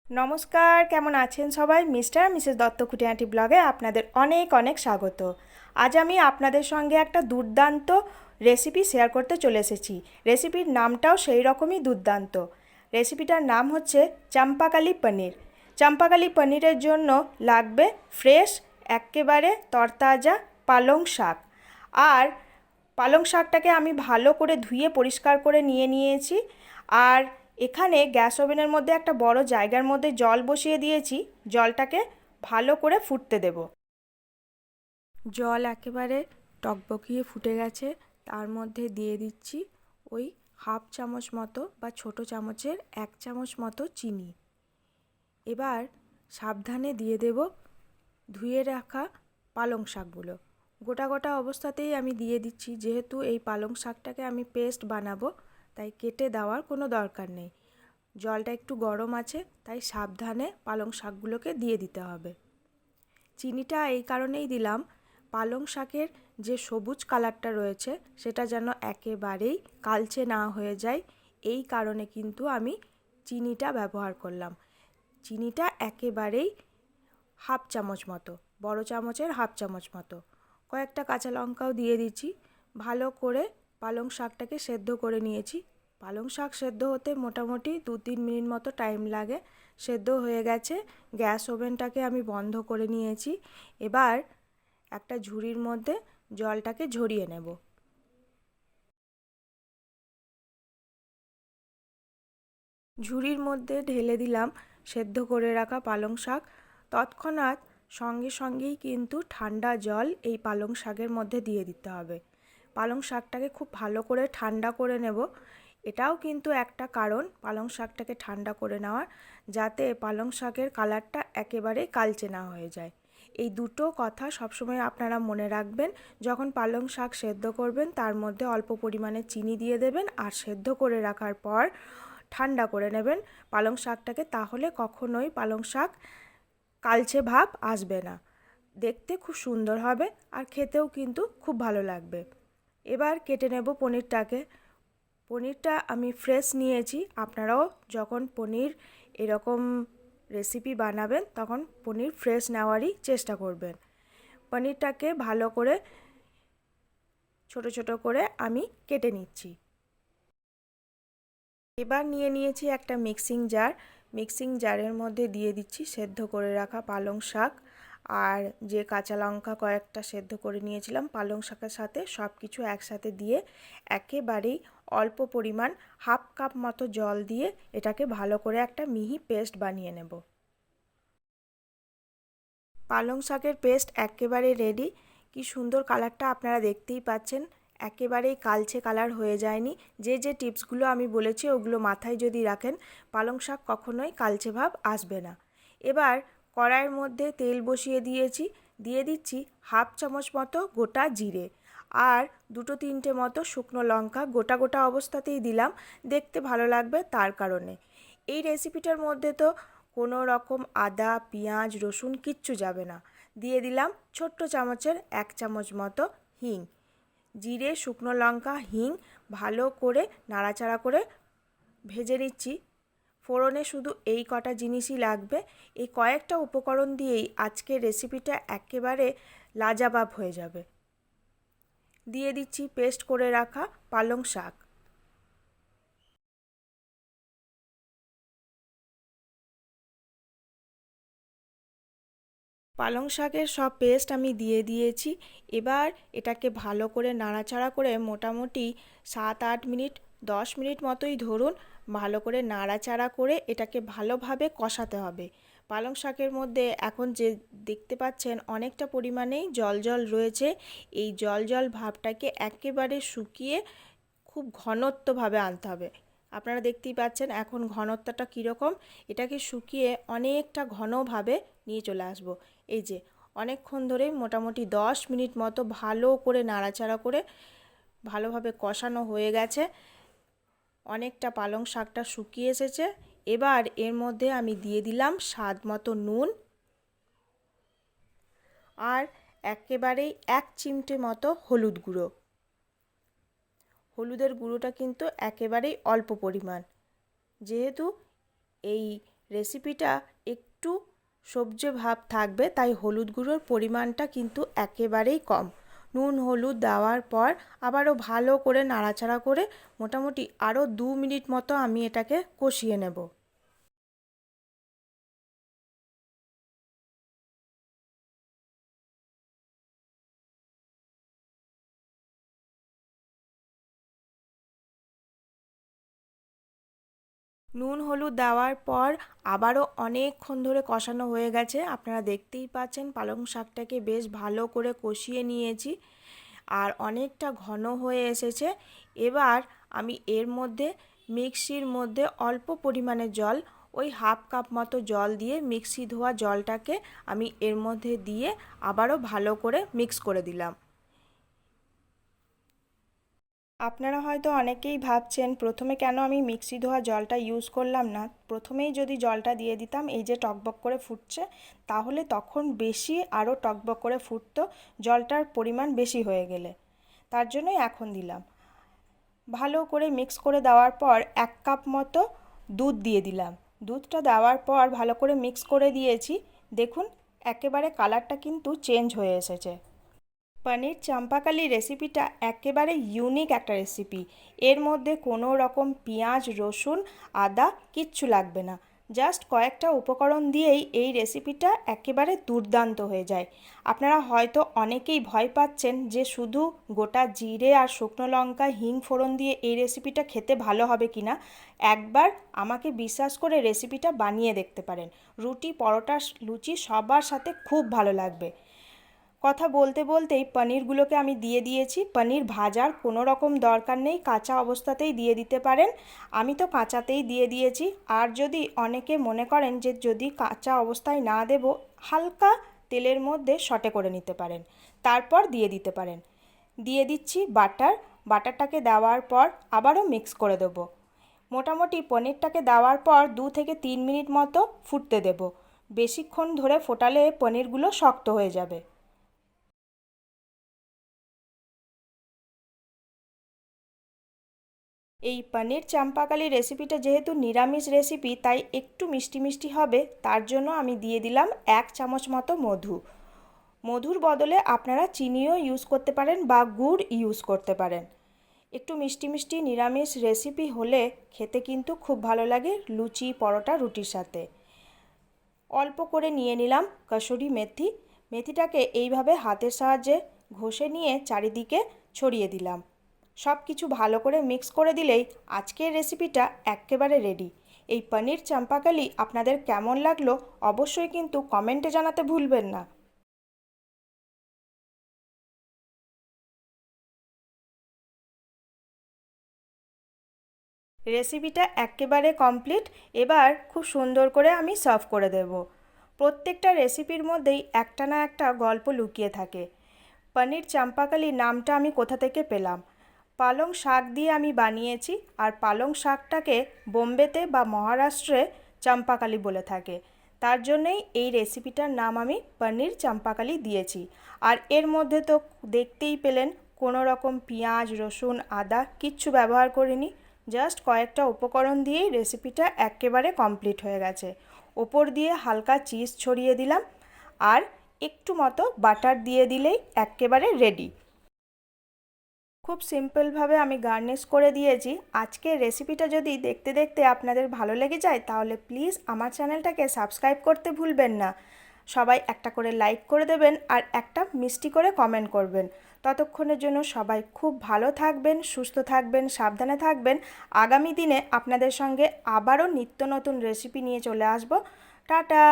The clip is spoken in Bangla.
নমস্কার, কেমন আছেন সবাই? মিস্টার আর মিসেস দত্ত খুঁটিনাটি ব্লগে আপনাদের অনেক অনেক স্বাগত। আজ আমি আপনাদের সঙ্গে একটা দুর্দান্ত রেসিপি শেয়ার করতে চলে এসেছি। রেসিপির নামটাও সেই রকমই দুর্দান্ত। রেসিপিটার নাম হচ্ছে চম্পাকালি পনির। চম্পাকালি পনিরের জন্য লাগবে ফ্রেশ এক্কেবারে তরতাজা পালং শাক। আর পালং শাকটাকে আমি ভালো করে ধুয়ে পরিষ্কার করে নিয়ে নিয়েছি। আর এখানে গ্যাস ওভেনের মধ্যে একটা বড় জায়গার মধ্যে জল বসিয়ে দিয়েছি। জলটাকে ভালো করে ফুটতে দেব। জল একেবারে টকবকিয়ে ফুটে গেছে। তার মধ্যে দিয়ে দিচ্ছি ওই হাফ চামচ মতো বা ছোট চামচের 1 চামচ মতো চিনি। এবার সাবধানে দিয়ে দেব ধুয়ে রাখা পালং শাকগুলো। গোটা গোটা অবস্থাতেই আমি দিয়ে দিচ্ছি, যেহেতু এই পালং শাকটাকে আমি পেস্ট বানাবো, তাই কেটে দেওয়ার কোনো দরকার নেই। জলটা একটু গরম আছে, তাই সাবধানে পালং শাকগুলোকে দিয়ে দিতে হবে। চিনিটা এই কারণেই দিলাম, পালং শাকের যে সবুজ কালারটা রয়েছে সেটা যেন একেবারেই কালচে না হয়ে যায়, এই কারণে কিন্তু আমি চিনিটা ব্যবহার করলাম। চিনিটা একেবারেই হাফ চামচ মতো, বড় চামচের হাফ চামচ মতো। কয়েকটা কাঁচা লঙ্কাও দিয়ে দিচ্ছি। ভালো করে পালং শাকটাকে সেদ্ধ করে নিয়েছি। পালং শাক সেদ্ধ হতে মোটামুটি 2-3 মিনিট মতো টাইম লাগে। সেদ্ধ হয়ে গেছে। গ্যাস ওভেনটাকে আমি বন্ধ করে নিয়েছি। এবার একটা ঝুড়ির মধ্যে জলটাকে ঝরিয়ে নেব। ঝুড়ির মধ্যে ঢেলে দিলাম সেদ্ধ করে রাখা পালং শাক। তৎক্ষণাৎ সঙ্গে সঙ্গেই কিন্তু ঠান্ডা জল এই পালং শাকের মধ্যে দিয়ে দিতে হবে। পালং শাকটাকে খুব ভালো করে ঠান্ডা করে নেব। এটাও কিন্তু একটা কারণ পালং শাকটাকে ঠান্ডা করে নেওয়ার, যাতে পালং শাকের কালারটা একেবারে কালচে না হয়ে যায়। এই দুটো কথা সবসময় আপনারা মনে রাখবেন। যখন পালং শাক সেদ্ধ করবেন তার মধ্যে অল্প পরিমাণে চিনি দিয়ে দেবেন, আর সেদ্ধ করে রাখার পর ঠান্ডা করে নেবেন পালং শাকটাকে। তাহলে কখনোই পালং শাক কালচে ভাব আসবে না, দেখতে খুব সুন্দর হবে আর খেতেও কিন্তু খুব ভালো লাগবে। এবার কেটে নেব পনিরটাকে। পনিরটা আমি ফ্রেশ নিয়েছি। আপনারাও যখন পনির এরকম রেসিপি বানাবেন তখন পনির ফ্রেশ নেওয়ারই চেষ্টা করবেন। পনিরটাকে ভালো করে ছোট ছোট করে আমি কেটে নিচ্ছি। এবার নিয়ে নিয়েছি একটা মিক্সিং জার। মিক্সিং জারের মধ্যে দিয়ে দিচ্ছি সেদ্ধ করে রাখা পালং শাক আর যে কাঁচা লঙ্কা কয়েকটা সেদ্ধ করে নিয়েছিলাম পালং শাকের সাথে, সব কিছু একসাথে দিয়ে একেবারেই অল্প পরিমাণ হাফ কাপ মতো জল দিয়ে এটাকে ভালো করে একটা মিহি পেস্ট বানিয়ে নেব। পালং শাকের পেস্ট একেবারে রেডি। কি সুন্দর কালারটা আপনারা দেখতেই পাচ্ছেন, একেবারেই কালচে কালার হয়ে যায়নি। যে যে টিপসগুলো আমি বলেছি ওগুলো মাথায় যদি রাখেন, পালং শাক কখনোই কালচে ভাব আসবে না। এবার কড়াইয়ের মধ্যে তেল বসিয়ে দিয়েছি। দিয়ে দিচ্ছি হাফ চামচ মতো গোটা জিরে আর 2-3টে মতো শুকনো লঙ্কা। গোটা গোটা অবস্থাতেই দিলাম, দেখতে ভালো লাগবে তার কারণে। এই রেসিপিটার মধ্যে তো কোনো রকম আদা, পেঁয়াজ, রসুন কিচ্ছু যাবে না। দিয়ে দিলাম ছোট্ট চামচের 1 চামচ মতো হিং। জিরে, শুকনো লঙ্কা, হিং ভালো করে নাড়াচাড়া করে ভেজে নিচ্ছি। ফোড়নে শুধু এই কটা জিনিসই লাগবে। এই কয়েকটা উপকরণ দিয়েই আজকের রেসিপিটা একেবারে লাজবাব হয়ে যাবে। দিয়ে দিচ্ছি পেস্ট করে রাখা পালং শাক। পালং শাকের সব পেস্ট আমি দিয়ে দিয়েছি। এবার এটাকে ভালো করে নাড়াচাড়া করে মোটামুটি 7-8 মিনিট 10 মিনিট মতোই ধরুন ভালো করে নাড়াচাড়া করে এটাকে ভালোভাবে কষাতে হবে। পালং শাকের মধ্যে এখন যে দেখতে পাচ্ছেন অনেকটা পরিমাণেই জল জল রয়েছে। এই জল জল ভাবটাকে একেবারে শুকিয়ে খুব ঘনত্বভাবে আনতে হবে। আপনারা দেখতেই পাচ্ছেন এখন ঘনত্বটা কীরকম। এটাকে শুকিয়ে অনেকটা ঘনভাবে নিয়ে চলে আসবো। এই যে অনেকক্ষণ ধরেই মোটামুটি 10 মিনিট মতো ভালো করে নাড়াচাড়া করে ভালোভাবে কষানো হয়ে গেছে। অনেকটা পালং শাকটা শুকিয়ে এসেছে। এবার এর মধ্যে আমি দিয়ে দিলাম স্বাদ মতো নুন আর একেবারেই 1 চিমটে মতো হলুদ গুঁড়ো। হলুদের গুঁড়োটা কিন্তু একেবারেই অল্প পরিমাণ, যেহেতু এই রেসিপিটা একটু সবজি ভাব থাকবে, তাই হলুদ গুঁড়োর পরিমাণটা কিন্তু একেবারেই কম। নুন হলুদ দেওয়ার পর আবারও ভালো করে নাড়াচাড়া করে মোটামুটি আরও 2 মিনিট মতো আমি এটাকে কষিয়ে নেব। নুন হলুদ দেওয়ার পর আবারও অনেকক্ষণ ধরে কষানো হয়ে গেছে। আপনারা দেখতেই পাচ্ছেন পালং শাকটাকে বেশ ভালো করে কষিয়ে নিয়েছি আর অনেকটা ঘন হয়ে এসেছে। এবার আমি এর মধ্যে মিক্সির মধ্যে অল্প পরিমাণে জল, ওই হাফ কাপ মতো জল দিয়ে মিক্সি ধোয়া জলটাকে আমি এর মধ্যে দিয়ে আবারও ভালো করে মিক্স করে দিলাম। আপনারা হয়তো অনেকেই ভাবছেন প্রথমে কেন আমি মিক্সি ধোয়া জলটা ইউজ করলাম না, প্রথমেই যদি জলটা দিয়ে দিতাম এই যে টকবক করে ফুটছে, তাহলে তখন বেশি আরও টকবক করে ফুটতো, জলটার পরিমাণ বেশি হয়ে গেলে। তার জন্যই এখন দিলাম। ভালো করে মিক্স করে দেওয়ার পর 1 কাপ মতো দুধ দিয়ে দিলাম। দুধটা দেওয়ার পর ভালো করে মিক্স করে দিয়েছি। দেখুন একেবারে কালারটা কিন্তু চেঞ্জ হয়ে এসেছে। পনির চম্পাকালি রেসিপিটা একেবারে ইউনিক একটা রেসিপি। এর মধ্যে কোনো রকম পেঁয়াজ রসুন আদা কিচ্ছু লাগবে না, জাস্ট কয়েকটা উপকরণ দিয়েই এই রেসিপিটা একেবারে দুর্দান্ত হয়ে যায়। আপনারা হয়তো অনেকেই ভয় পাচ্ছেন যে শুধু গোটা জিরে আর শুকনো লঙ্কা হিং ফোড়ন দিয়ে এই রেসিপিটা খেতে ভালো হবে কিনা। একবার আমাকে বিশ্বাস করে রেসিপিটা বানিয়ে দেখতে পারেন, রুটি পরোটা লুচি সবার সাথে খুব ভালো লাগবে। কথা বলতে বলতেই পনিরগুলোকে আমি দিয়ে দিয়েছি। পনির ভাজার কোনো রকম দরকার নেই, কাঁচা অবস্থাতেই দিয়ে দিতে পারেন। আমি তো কাঁচাতেই দিয়ে দিয়েছি। আর যদি অনেকে মনে করেন যে যদি কাঁচা অবস্থায় না দেব, হালকা তেলের মধ্যে সটে করে নিতে পারেন, তারপর দিয়ে দিতে পারেন। দিয়ে দিচ্ছি বাটার। বাটারটাকে দেওয়ার পর আবারও মিক্স করে দেব। মোটামুটি পনিরটাকে দেওয়ার পর 2 থেকে 3 মিনিট মতো ফুটতে দেব। বেশিক্ষণ ধরে ফোটালে পনিরগুলো শক্ত হয়ে যাবে। এই পনির চম্পাকালি রেসিপিটা যেহেতু নিরামিষ রেসিপি, তাই একটু মিষ্টি মিষ্টি হবে, তার জন্য আমি দিয়ে দিলাম 1 চামচ মতো মধু। মধুর বদলে আপনারা চিনিও ইউজ করতে পারেন বা গুড় ইউজ করতে পারেন। একটু মিষ্টি মিষ্টি নিরামিষ রেসিপি হলে খেতে কিন্তু খুব ভালো লাগে লুচি পরোটা রুটির সাথে। অল্প করে নিয়ে নিলাম কসুরি মেথি। মেথিটাকে এইভাবে হাতের সাহায্যে ঘষে নিয়ে চারিদিকে ছড়িয়ে দিলাম। সব কিছু ভালো করে মিক্স করে দিলেই আজকের রেসিপিটা একেবারে রেডি। এই পনির চম্পাকালি আপনাদের কেমন লাগলো অবশ্যই কিন্তু কমেন্টে জানাতে ভুলবেন না। রেসিপিটা একেবারে কমপ্লিট। এবার খুব সুন্দর করে আমি সার্ভ করে দেব। প্রত্যেকটা রেসিপির মধ্যেই একটা না একটা গল্প লুকিয়ে থাকে। পনির চম্পাকালি নামটা আমি কোথা থেকে পেলাম? পালং শাক দিয়ে আমি বানিয়েছি, আর পালং শাকটাকে বোম্বেতে বা মহারাষ্ট্রে চম্পাকালি বলে থাকে, তার জন্যই এই রেসিপিটার নাম আমি পনির চম্পাকালি দিয়েছি। আর এর মধ্যে তো দেখতেই পেলেন কোনো রকম পেঁয়াজ রসুন আদা কিচ্ছু ব্যবহার করিনি, জাস্ট কয়েকটা উপকরণ দিয়েই রেসিপিটা একেবারে কমপ্লিট হয়ে গেছে। ওপর দিয়ে হালকা চিজ ছড়িয়ে দিলাম আর একটু মতো বাটার দিয়ে দিলেই একেবারে রেডি। খুব সিম্পলভাবে আমি গার্নিশ করে দিয়েছি। আজকের রেসিপিটা যদি দেখতে দেখতে আপনাদের ভালো লেগে যায় তাহলে প্লিজ আমার চ্যানেলটাকে সাবস্ক্রাইব করতে ভুলবেন না। সবাই একটা করে লাইক করে দেবেন আর একটা মিষ্টি করে কমেন্ট করবেন। ততক্ষণের জন্য সবাই খুব ভালো থাকবেন, সুস্থ থাকবেন, সাবধানে থাকবেন। আগামী দিনে আপনাদের সঙ্গে আবারও নিত্য নতুন রেসিপি নিয়ে চলে আসব। টাটা।